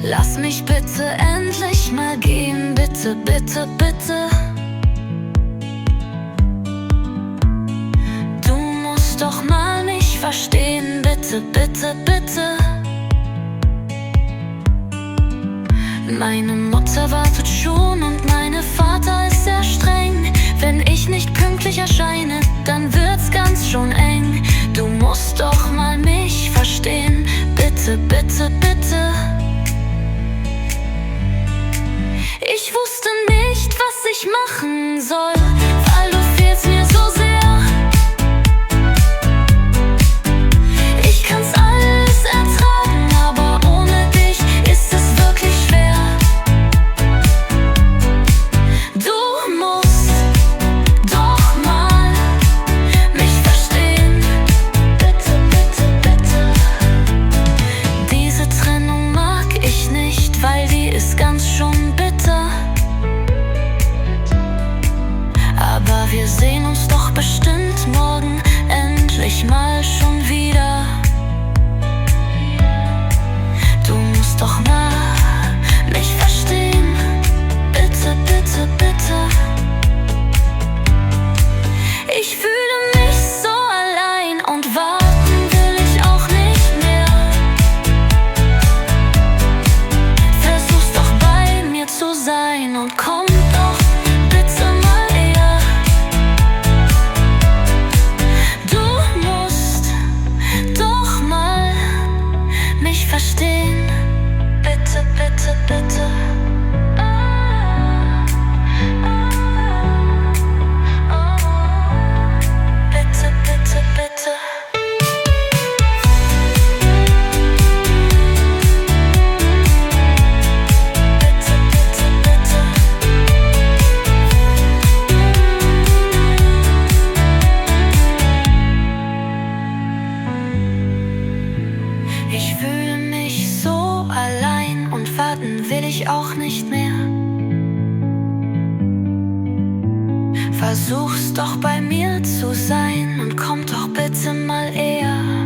Lass mich bitte endlich mal gehen, bitte, bitte, bitte. Du musst doch mal mich verstehen, bitte, bitte, bitte. Meine Mutter wartet schon und mein Vater ist sehr streng. Wenn ich nicht pünktlich erscheine, dann wird's ganz schon eng. Du musst doch mal mich verstehen, bitte, bitte, bitte. Ich wusste nicht, was ich machen soll, weil du fehlst mir so sehr. Ich kann's alles ertragen, aber ohne dich ist es wirklich schwer. Du musst doch mal mich verstehen, bitte, bitte, bitte. Diese Trennung mag ich nicht, weil die ist ganz schon bitter. Aber wir sehen uns doch bestimmt morgen endlich mal schon wieder. Du musst doch mal mich verstehen, bitte, bitte, bitte. Ich fühle mich so allein und warten will ich auch nicht mehr. Versuch's doch bei mir zu sein und komm doch bitte mal eher. Du musst doch mal mich verstehen, bitte, bitte, bitte. Bitte, bitte, bitte. Bitte, bitte, bitte. Ich fühle mich so allein und warten will ich auch nicht mehr. Versuch's doch bei mir zu sein und komm doch bitte mal eher.